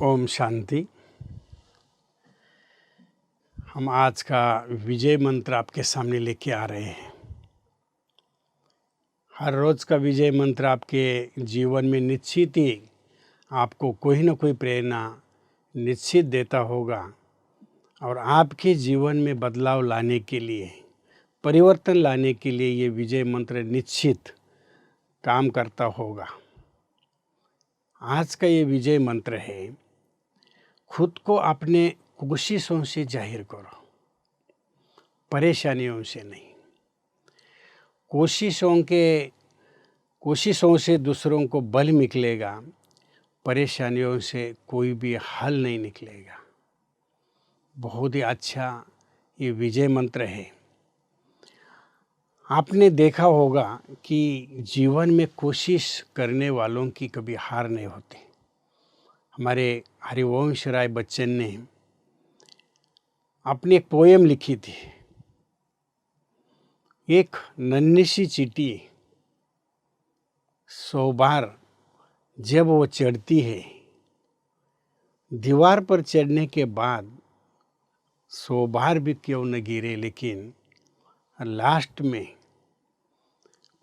ओम शांति। हम आज का विजय मंत्र आपके सामने लेके आ रहे हैं। हर रोज़ का विजय मंत्र आपके जीवन में निश्चित ही आपको कोई ना कोई प्रेरणा निश्चित देता होगा और आपके जीवन में बदलाव लाने के लिए, परिवर्तन लाने के लिए ये विजय मंत्र निश्चित काम करता होगा। आज का ये विजय मंत्र है, खुद को अपने कोशिशों से जाहिर करो, परेशानियों से नहीं। कोशिशों से दूसरों को बल निकलेगा, परेशानियों से कोई भी हल नहीं निकलेगा। बहुत ही अच्छा ये विजय मंत्र है। आपने देखा होगा कि जीवन में कोशिश करने वालों की कभी हार नहीं होती। हमारे हरिवंश राय बच्चन ने अपनी एक पोएम लिखी थी। एक नन्ही सी चींटी 100 बार जब वो चढ़ती है, दीवार पर चढ़ने के बाद 100 बार भी क्यों न गिरे, लेकिन लास्ट में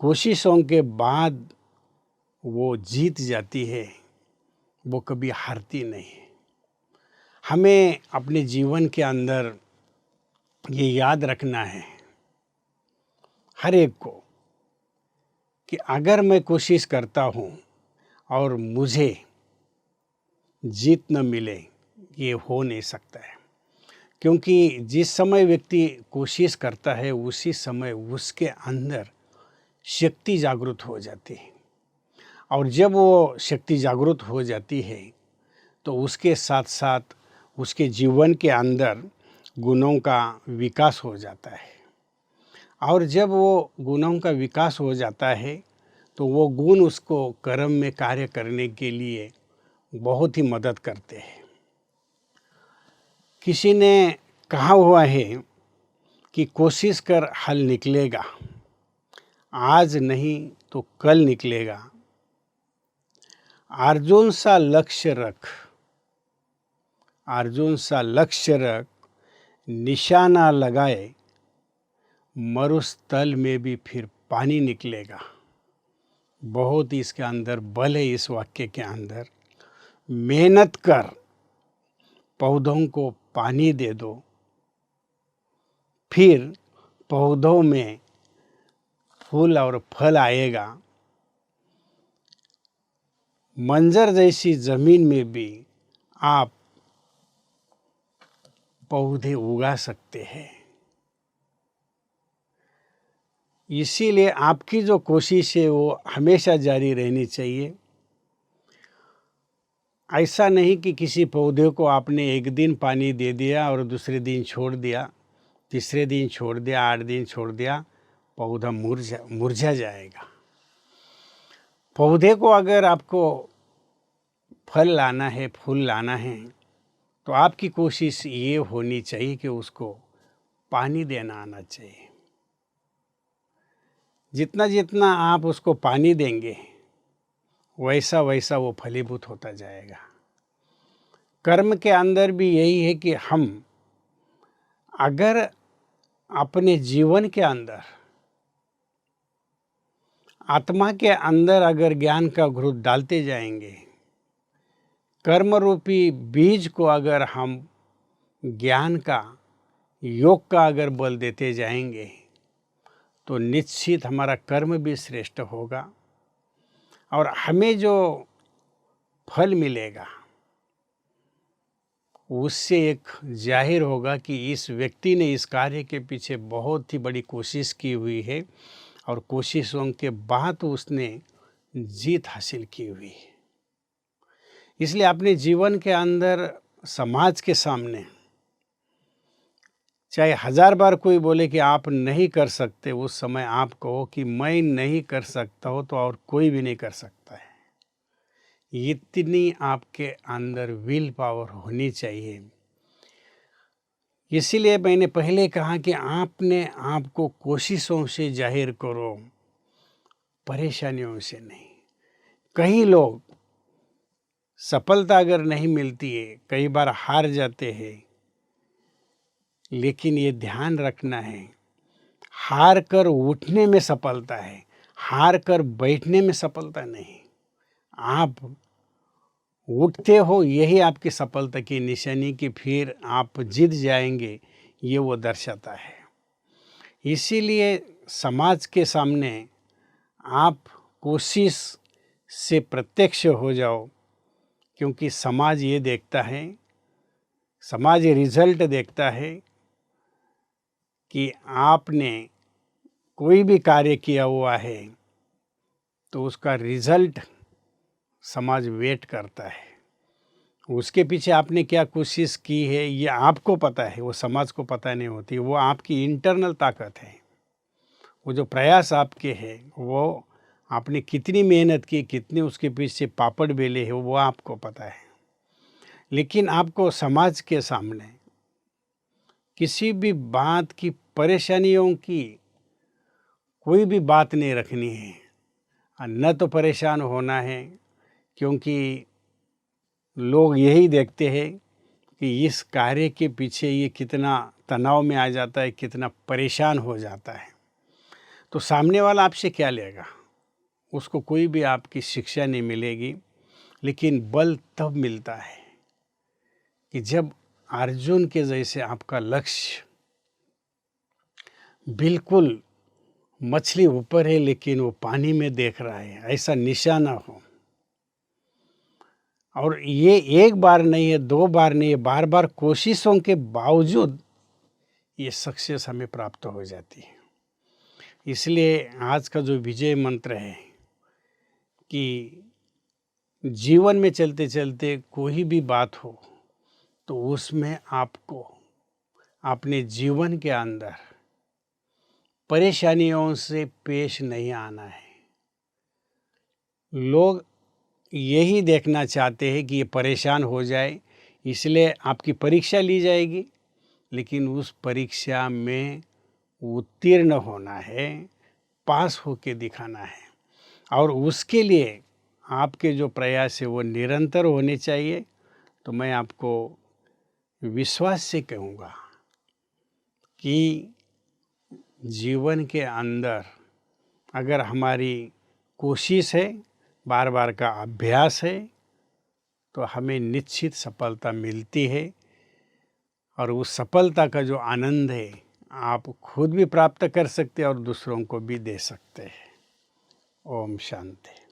कोशिशों के बाद वो जीत जाती है, वो कभी हारती नहीं। हमें अपने जीवन के अंदर ये याद रखना है हर एक को कि अगर मैं कोशिश करता हूँ और मुझे जीत न मिले, ये हो नहीं सकता है। क्योंकि जिस समय व्यक्ति कोशिश करता है उसी समय उसके अंदर शक्ति जागृत हो जाती है, और जब वो शक्ति जागृत हो जाती है तो उसके साथ साथ उसके जीवन के अंदर गुणों का विकास हो जाता है। और जब वो गुणों का विकास हो जाता है तो वो गुण उसको कर्म में कार्य करने के लिए बहुत ही मदद करते हैं। किसी ने कहा हुआ है कि कोशिश कर हल निकलेगा, आज नहीं तो कल निकलेगा। अर्जुन सा लक्ष्य रख, अर्जुन सा लक्ष्य रख, निशाना लगाए मरुस्थल में भी फिर पानी निकलेगा। बहुत ही इसके अंदर बल है, इस वाक्य के अंदर। मेहनत कर, पौधों को पानी दे दो, फिर पौधों में फूल और फल आएगा। मंजर जैसी जमीन में भी आप पौधे उगा सकते हैं। इसीलिए आपकी जो कोशिश है वो हमेशा जारी रहनी चाहिए। ऐसा नहीं कि किसी पौधे को आपने एक दिन पानी दे दिया और दूसरे दिन छोड़ दिया, तीसरे दिन छोड़ दिया, 8 दिन छोड़ दिया, पौधा मुरझा जाएगा। पौधे को अगर आपको फल लाना है, फूल लाना है, तो आपकी कोशिश ये होनी चाहिए कि उसको पानी देना आना चाहिए। जितना जितना आप उसको पानी देंगे वैसा वैसा वो फलीभूत होता जाएगा। कर्म के अंदर भी यही है कि हम अगर अपने जीवन के अंदर, आत्मा के अंदर अगर ज्ञान का घृत डालते जाएंगे, कर्म रूपी बीज को अगर हम ज्ञान का, योग का अगर बल देते जाएंगे तो निश्चित हमारा कर्म भी श्रेष्ठ होगा और हमें जो फल मिलेगा उससे एक जाहिर होगा कि इस व्यक्ति ने इस कार्य के पीछे बहुत ही बड़ी कोशिश की हुई है और कोशिशों के बाद उसने जीत हासिल की हुई है। इसलिए अपने जीवन के अंदर, समाज के सामने, चाहे 1000 बार कोई बोले कि आप नहीं कर सकते, उस समय आप कहो कि मैं नहीं कर सकता हूँ तो और कोई भी नहीं कर सकता है। इतनी आपके अंदर विल पावर होनी चाहिए। इसीलिए मैंने पहले कहा कि आपने आपको कोशिशों से जाहिर करो, परेशानियों से नहीं। कई लोग सफलता अगर नहीं मिलती है, कई बार हार जाते हैं, लेकिन ये ध्यान रखना है, हार कर उठने में सफलता है, हार कर बैठने में सफलता नहीं। आप उठते हो, यही आपकी सफलता की निशानी कि फिर आप जीत जाएंगे, ये वो दर्शाता है। इसीलिए समाज के सामने आप कोशिश से प्रत्यक्ष हो जाओ, क्योंकि समाज ये देखता है, समाज ये रिजल्ट देखता है कि आपने कोई भी कार्य किया हुआ है तो उसका रिजल्ट समाज वेट करता है। उसके पीछे आपने क्या कोशिश की है ये आपको पता है, वो समाज को पता नहीं होती। वो आपकी इंटरनल ताकत है, वो जो प्रयास आपके हैं, वो आपने कितनी मेहनत की, कितने उसके पीछे पापड़ बेले हैं, वो आपको पता है। लेकिन आपको समाज के सामने किसी भी बात की, परेशानियों की कोई भी बात नहीं रखनी है, न तो परेशान होना है, क्योंकि लोग यही देखते हैं कि इस कार्य के पीछे ये कितना तनाव में आ जाता है, कितना परेशान हो जाता है। तो सामने वाला आपसे क्या लेगा, उसको कोई भी आपकी शिक्षा नहीं मिलेगी। लेकिन बल तब मिलता है कि जब अर्जुन के जैसे आपका लक्ष्य बिल्कुल मछली ऊपर है लेकिन वो पानी में देख रहा है, ऐसा निशाना हो। और ये एक बार नहीं है, दो बार नहीं है, बार बार कोशिशों के बावजूद ये सक्सेस हमें प्राप्त हो जाती है। इसलिए आज का जो विजय मंत्र है कि जीवन में चलते चलते कोई भी बात हो तो उसमें आपको अपने जीवन के अंदर परेशानियों से पेश नहीं आना है। लोग यही देखना चाहते हैं कि ये परेशान हो जाए, इसलिए आपकी परीक्षा ली जाएगी, लेकिन उस परीक्षा में उत्तीर्ण होना है, पास होके दिखाना है। और उसके लिए आपके जो प्रयास है वो निरंतर होने चाहिए। तो मैं आपको विश्वास से कहूँगा कि जीवन के अंदर अगर हमारी कोशिश है, बार बार का अभ्यास है, तो हमें निश्चित सफलता मिलती है। और उस सफलता का जो आनंद है आप खुद भी प्राप्त कर सकते हैं और दूसरों को भी दे सकते हैं। ओम शांति।